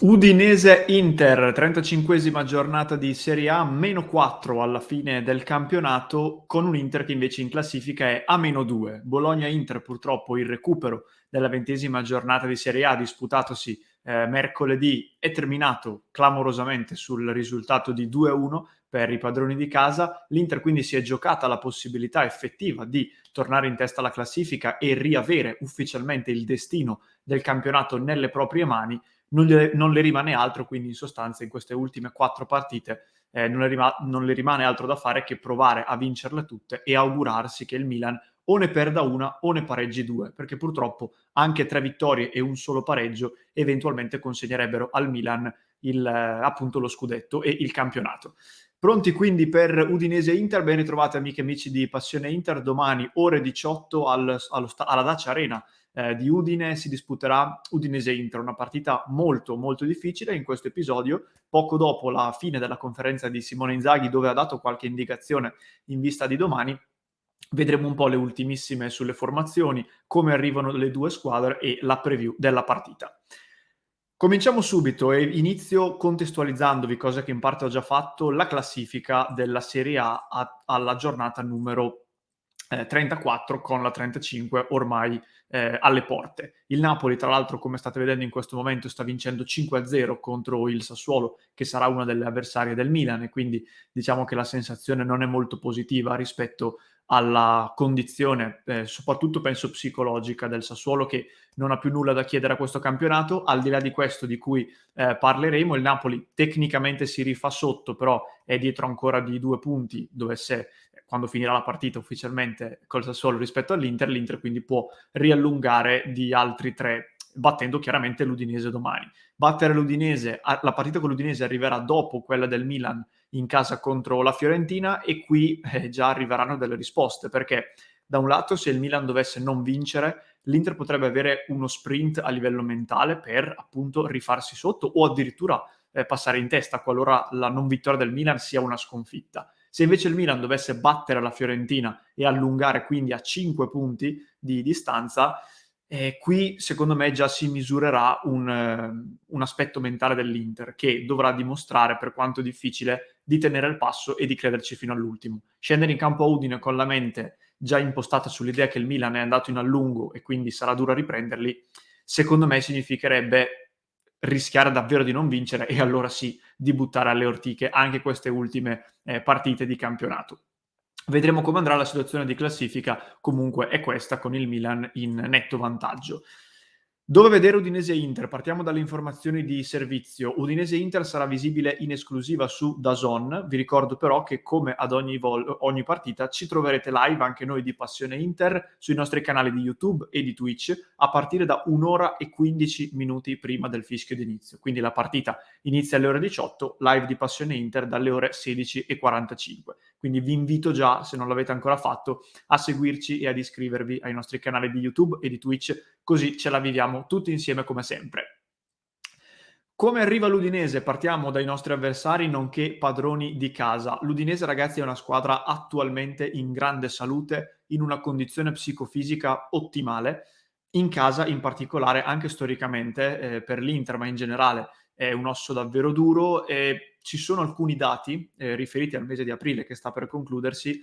Udinese-Inter, 35esima giornata di Serie A, -4 alla fine del campionato, con un Inter che invece in classifica è a -2. Bologna-Inter purtroppo il recupero della 20esima giornata di Serie A disputatosi mercoledì è terminato clamorosamente sul risultato di 2-1 per i padroni di casa. L'Inter quindi si è giocata la possibilità effettiva di tornare in testa alla classifica e riavere ufficialmente il destino del campionato nelle proprie mani. Non le rimane altro, quindi in sostanza in queste ultime 4 partite non le rimane altro da fare che provare a vincerle tutte e augurarsi che il Milan o ne perda una o ne pareggi 2, perché purtroppo anche 3 vittorie e un solo pareggio eventualmente consegnerebbero al Milan appunto lo scudetto e il campionato. Pronti quindi per Udinese-Inter? Ben ritrovati amiche e amici di Passione Inter. Domani ore 18 alla Dacia Arena di Udine si disputerà Udinese-Inter, una partita molto molto difficile in questo episodio, poco dopo la fine della conferenza di Simone Inzaghi, dove ha dato qualche indicazione in vista di domani. Vedremo un po' le ultimissime sulle formazioni, come arrivano le due squadre e la preview della partita. Cominciamo subito e inizio contestualizzandovi, cosa che in parte ho già fatto, la classifica della Serie A alla giornata numero 34 con la 35 ormai alle porte. Il Napoli, tra l'altro, come state vedendo in questo momento, sta vincendo 5-0 contro il Sassuolo, che sarà una delle avversarie del Milan, e quindi diciamo che la sensazione non è molto positiva rispetto alla condizione, soprattutto penso psicologica del Sassuolo, che non ha più nulla da chiedere a questo campionato. Al di là di questo di cui parleremo, il Napoli tecnicamente si rifà sotto, però è dietro ancora di 2 punti, quando finirà la partita ufficialmente col Sassuolo rispetto all'Inter, l'Inter quindi può riallungare di altri 3, battendo chiaramente l'Udinese domani. Battere l'Udinese, la partita con l'Udinese arriverà dopo quella del Milan in casa contro la Fiorentina, e qui già arriveranno delle risposte, perché da un lato, se il Milan dovesse non vincere, l'Inter potrebbe avere uno sprint a livello mentale per appunto rifarsi sotto o addirittura passare in testa qualora la non vittoria del Milan sia una sconfitta. Se invece il Milan dovesse battere la Fiorentina e allungare quindi a 5 punti di distanza, qui secondo me già si misurerà un aspetto mentale dell'Inter, che dovrà dimostrare, per quanto difficile, di tenere il passo e di crederci fino all'ultimo. Scendere in campo a Udine con la mente già impostata sull'idea che il Milan è andato in allungo e quindi sarà duro riprenderli, secondo me significherebbe rischiare davvero di non vincere, e allora sì, di buttare alle ortiche anche queste ultime partite di campionato. Vedremo come andrà la situazione di classifica, comunque è questa, con il Milan in netto vantaggio. Dove vedere Udinese-Inter? Partiamo dalle informazioni di servizio. Udinese-Inter sarà visibile in esclusiva su DAZN. Vi ricordo però che, come ad ogni partita, ci troverete live anche noi di Passione Inter sui nostri canali di YouTube e di Twitch a partire da 1 ora e 15 minuti prima del fischio d'inizio. Quindi la partita inizia alle ore 18, live di Passione Inter dalle ore 16:45. Quindi vi invito già, se non l'avete ancora fatto, a seguirci e ad iscrivervi ai nostri canali di YouTube e di Twitch, così ce la viviamo tutti insieme come sempre. Come arriva l'Udinese? Partiamo dai nostri avversari, nonché padroni di casa. L'Udinese, ragazzi, è una squadra attualmente in grande salute, in una condizione psicofisica ottimale. In casa, in particolare, anche storicamente, per l'Inter, ma in generale è un osso davvero duro, e ci sono alcuni dati riferiti al mese di aprile che sta per concludersi,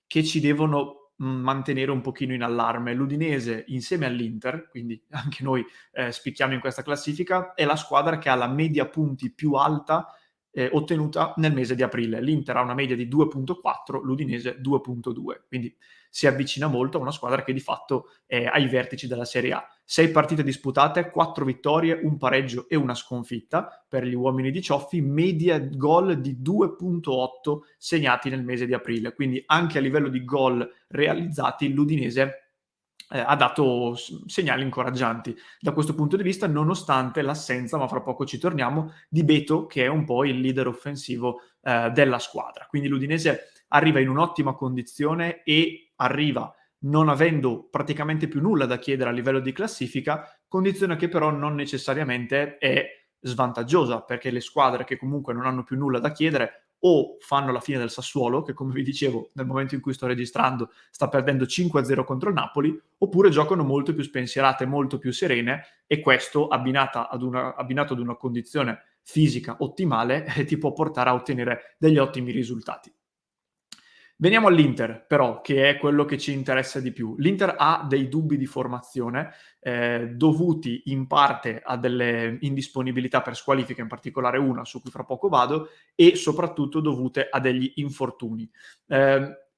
che ci devono mantenere un pochino in allarme. L'Udinese, insieme all'Inter, quindi anche noi spicchiamo in questa classifica, è la squadra che ha la media punti più alta ottenuta nel mese di aprile. L'Inter ha una media di 2.4, l'Udinese 2.2, quindi si avvicina molto a una squadra che di fatto è ai vertici della Serie A. 6 partite disputate, 4 vittorie, un pareggio e una sconfitta per gli uomini di Cioffi, media gol di 2.8 segnati nel mese di aprile, quindi anche a livello di gol realizzati l'Udinese ha dato segnali incoraggianti da questo punto di vista, nonostante l'assenza, ma fra poco ci torniamo, di Beto, che è un po' il leader offensivo della squadra. Quindi l'Udinese arriva in un'ottima condizione e arriva non avendo praticamente più nulla da chiedere a livello di classifica, condizione che però non necessariamente è svantaggiosa, perché le squadre che comunque non hanno più nulla da chiedere o fanno la fine del Sassuolo, che come vi dicevo nel momento in cui sto registrando sta perdendo 5-0 contro il Napoli, oppure giocano molto più spensierate, molto più serene, e questo abbinato ad una condizione fisica ottimale ti può portare a ottenere degli ottimi risultati. Veniamo all'Inter, però, che è quello che ci interessa di più. L'Inter ha dei dubbi di formazione, dovuti in parte a delle indisponibilità per squalifica, in particolare una su cui fra poco vado, e soprattutto dovute a degli infortuni.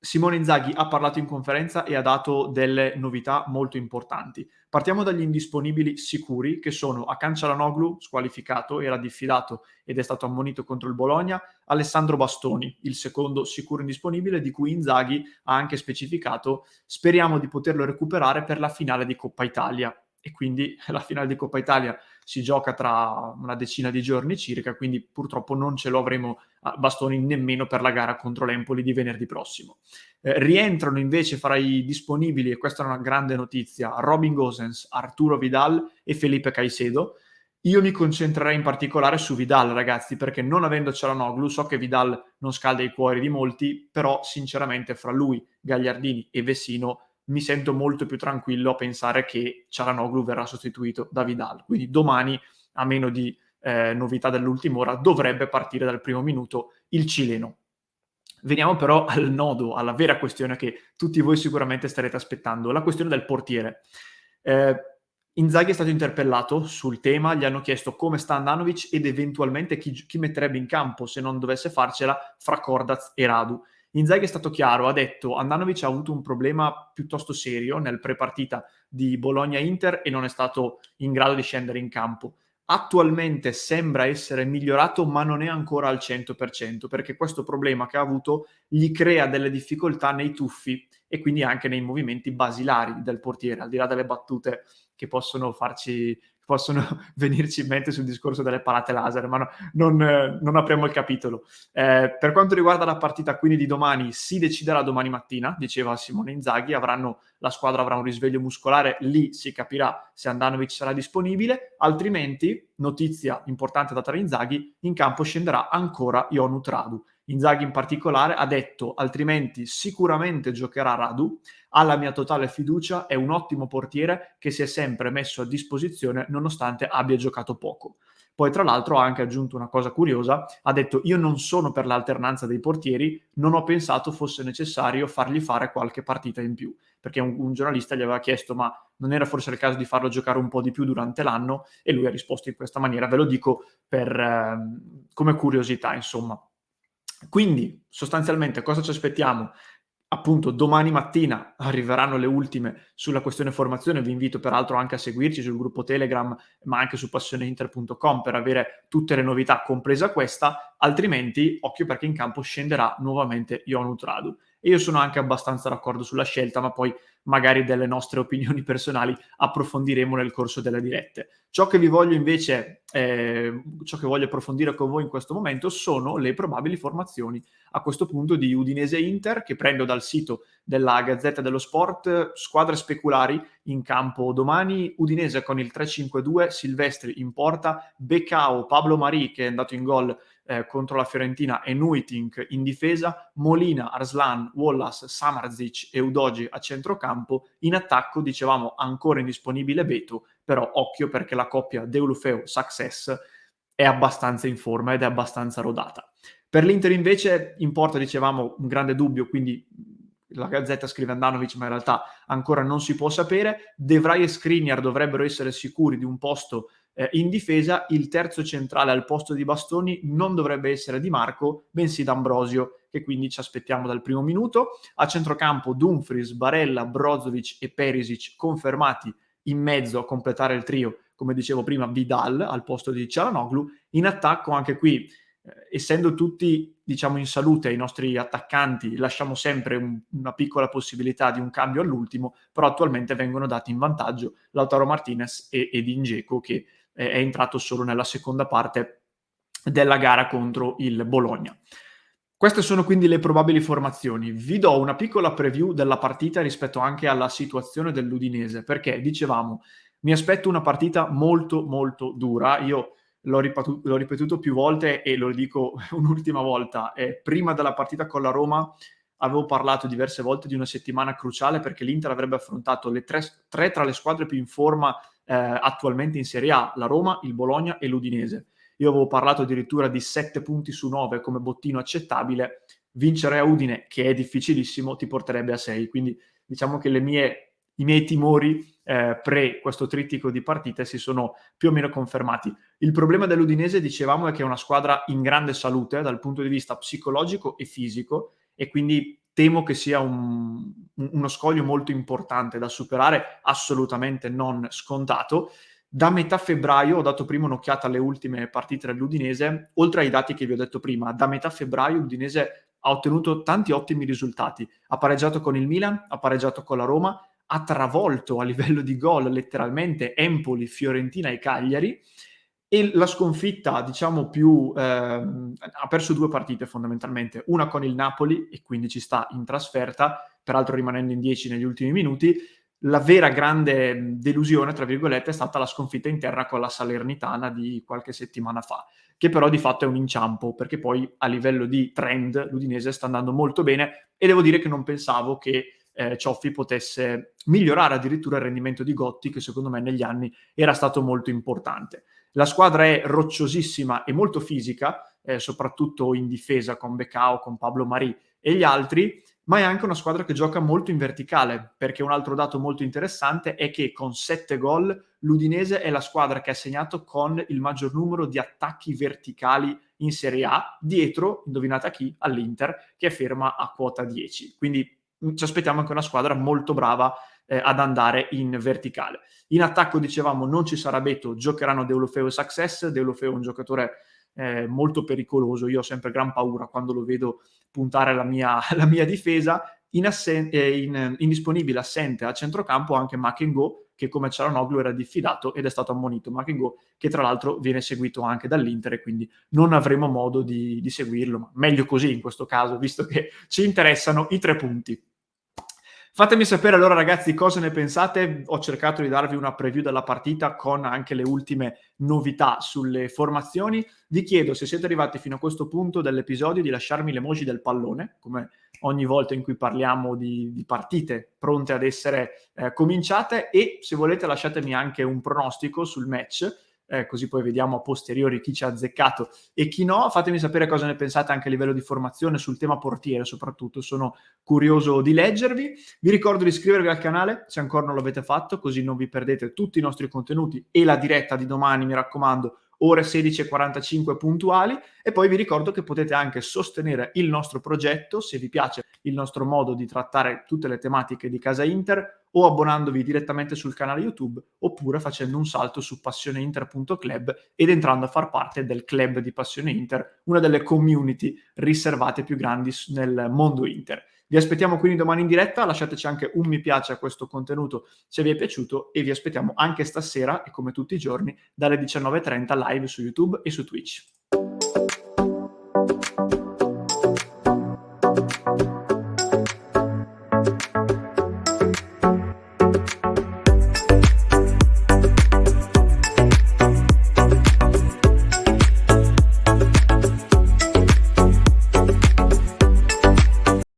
Simone Inzaghi ha parlato in conferenza e ha dato delle novità molto importanti. Partiamo dagli indisponibili sicuri, che sono Hakan Çalhanoğlu, squalificato, era diffidato ed è stato ammonito contro il Bologna, Alessandro Bastoni, il secondo sicuro indisponibile, di cui Inzaghi ha anche specificato: speriamo di poterlo recuperare per la finale di Coppa Italia. E quindi la finale di Coppa Italia si gioca tra una decina di giorni circa, quindi purtroppo non ce lo avremo a Bastoni nemmeno per la gara contro l'Empoli di venerdì prossimo. Rientrano invece fra i disponibili, e questa è una grande notizia, Robin Gosens, Arturo Vidal e Felipe Caicedo. Io mi concentrerei in particolare su Vidal, ragazzi, perché non avendo Çalhanoğlu, so che Vidal non scalda i cuori di molti, però sinceramente fra lui, Gagliardini e Vecino mi sento molto più tranquillo a pensare che Çalhanoğlu verrà sostituito da Vidal. Quindi domani, a meno di novità dell'ultima ora, dovrebbe partire dal primo minuto il cileno. Veniamo però al nodo, alla vera questione che tutti voi sicuramente starete aspettando, la questione del portiere. Inzaghi è stato interpellato sul tema, gli hanno chiesto come sta Handanovic ed eventualmente chi metterebbe in campo se non dovesse farcela fra Cordaz e Radu. Inzaghi è stato chiaro, ha detto: Handanovic ha avuto un problema piuttosto serio nel pre-partita di Bologna-Inter e non è stato in grado di scendere in campo. Attualmente sembra essere migliorato, ma non è ancora al 100%, perché questo problema che ha avuto gli crea delle difficoltà nei tuffi e quindi anche nei movimenti basilari del portiere, al di là delle battute che possono venirci in mente sul discorso delle parate laser, ma non apriamo il capitolo. Per quanto riguarda la partita quindi di domani, si deciderà domani mattina, diceva Simone Inzaghi, la squadra avrà un risveglio muscolare, lì si capirà se Handanovic sarà disponibile, altrimenti, notizia importante data da Inzaghi, in campo scenderà ancora Ionut Radu. Inzaghi in particolare ha detto: altrimenti sicuramente giocherà Radu, ha la mia totale fiducia, è un ottimo portiere che si è sempre messo a disposizione nonostante abbia giocato poco. Poi tra l'altro ha anche aggiunto una cosa curiosa, ha detto: io non sono per l'alternanza dei portieri, non ho pensato fosse necessario fargli fare qualche partita in più, perché un giornalista gli aveva chiesto: ma non era forse il caso di farlo giocare un po' di più durante l'anno? E lui ha risposto in questa maniera, ve lo dico come curiosità, insomma. Quindi sostanzialmente cosa ci aspettiamo? Appunto domani mattina arriveranno le ultime sulla questione formazione, vi invito peraltro anche a seguirci sul gruppo Telegram, ma anche su passioneinter.com per avere tutte le novità, compresa questa, altrimenti occhio perché in campo scenderà nuovamente Ionut Radu. E io sono anche abbastanza d'accordo sulla scelta, ma poi magari delle nostre opinioni personali approfondiremo nel corso delle dirette. Ciò che voglio approfondire con voi in questo momento sono le probabili formazioni a questo punto di Udinese-Inter, che prendo dal sito della Gazzetta dello Sport. Squadre speculari in campo domani: Udinese con il 3-5-2, Silvestri in porta, Becao, Pablo Mari che è andato in gol contro la Fiorentina e Nuitink in difesa, Molina, Arslan, Wallace, Samardzic e Udogi a centrocampo. In attacco dicevamo ancora indisponibile Beto, però occhio perché la coppia Deulofeu-Success è abbastanza in forma ed è abbastanza rodata. Per l'Inter invece in porta dicevamo un grande dubbio, quindi la Gazzetta scrive Handanovic, ma in realtà ancora non si può sapere. De Vrij e Skriniar dovrebbero essere sicuri di un posto in difesa. Il terzo centrale al posto di Bastoni non dovrebbe essere Di Marco, bensì D'Ambrosio, che quindi ci aspettiamo dal primo minuto. A centrocampo Dumfries, Barella, Brozovic e Perisic confermati, in mezzo a completare il trio, come dicevo prima, Vidal al posto di Çalhanoğlu. In attacco anche qui, essendo tutti diciamo in salute i nostri attaccanti, lasciamo sempre una piccola possibilità di un cambio all'ultimo, però attualmente vengono dati in vantaggio Lautaro Martinez e Edin Dzeko, che è entrato solo nella seconda parte della gara contro il Bologna. Queste sono quindi le probabili formazioni. Vi do una piccola preview della partita rispetto anche alla situazione dell'Udinese, perché dicevamo mi aspetto una partita molto molto dura. Io l'ho ripetuto più volte e lo dico un'ultima volta. Prima della partita con la Roma avevo parlato diverse volte di una settimana cruciale perché l'Inter avrebbe affrontato le tre tra le squadre più in forma attualmente in Serie A, la Roma, il Bologna e l'Udinese. Io avevo parlato addirittura di 7 punti su 9 come bottino accettabile. Vincere a Udine, che è difficilissimo, ti porterebbe a 6. Quindi diciamo che i miei timori pre questo trittico di partite si sono più o meno confermati. Il problema dell'Udinese, dicevamo, è che è una squadra in grande salute dal punto di vista psicologico e fisico, e quindi temo che sia uno scoglio molto importante da superare, assolutamente non scontato. Da metà febbraio, ho dato prima un'occhiata alle ultime partite dell'Udinese, oltre ai dati che vi ho detto prima, da metà febbraio l'Udinese ha ottenuto tanti ottimi risultati. Ha pareggiato con il Milan, ha pareggiato con la Roma, ha travolto a livello di gol letteralmente Empoli, Fiorentina e Cagliari, e la sconfitta, diciamo, ha perso 2 partite fondamentalmente, una con il Napoli, e quindi ci sta in trasferta, peraltro rimanendo in 10 negli ultimi minuti. La vera grande delusione, tra virgolette, è stata la sconfitta interna con la Salernitana di qualche settimana fa, che però di fatto è un inciampo, perché poi a livello di trend l'Udinese sta andando molto bene, e devo dire che non pensavo che Cioffi potesse migliorare addirittura il rendimento di Gotti, che secondo me negli anni era stato molto importante. La squadra è rocciosissima e molto fisica, soprattutto in difesa con Becao, con Pablo Marì e gli altri, ma è anche una squadra che gioca molto in verticale, perché un altro dato molto interessante è che con 7 gol l'Udinese è la squadra che ha segnato con il maggior numero di attacchi verticali in Serie A, dietro, indovinate a chi? All'Inter, che è ferma a quota 10. Quindi ci aspettiamo anche una squadra molto brava ad andare in verticale. In attacco, dicevamo, non ci sarà Beto, giocheranno Deulofeu e Success. Deulofeu è un giocatore molto pericoloso, io ho sempre gran paura quando lo vedo puntare la mia difesa. Indisponibile, assente a centrocampo anche Makengo, che come Cialanoglu era diffidato ed è stato ammonito. Makengo, che tra l'altro viene seguito anche dall'Inter, e quindi non avremo modo di seguirlo, ma meglio così in questo caso, visto che ci interessano i 3 punti. Fatemi sapere allora, ragazzi, cosa ne pensate. Ho cercato di darvi una preview della partita con anche le ultime novità sulle formazioni. Vi chiedo, se siete arrivati fino a questo punto dell'episodio, di lasciarmi l'emoji del pallone, come ogni volta in cui parliamo di partite pronte ad essere cominciate, e se volete lasciatemi anche un pronostico sul match, così poi vediamo a posteriori chi ci ha azzeccato e chi no. Fatemi sapere cosa ne pensate anche a livello di formazione, sul tema portiere soprattutto, sono curioso di leggervi. Vi ricordo di iscrivervi al canale se ancora non l'avete fatto, così non vi perdete tutti i nostri contenuti e la diretta di domani, mi raccomando, ore 16:45 puntuali. E poi vi ricordo che potete anche sostenere il nostro progetto se vi piace il nostro modo di trattare tutte le tematiche di Casa Inter, o abbonandovi direttamente sul canale YouTube, oppure facendo un salto su passioneinter.club ed entrando a far parte del club di Passione Inter, una delle community riservate più grandi nel mondo Inter. Vi aspettiamo quindi domani in diretta, lasciateci anche un mi piace a questo contenuto se vi è piaciuto, e vi aspettiamo anche stasera, e come tutti i giorni, dalle 19:30 live su YouTube e su Twitch.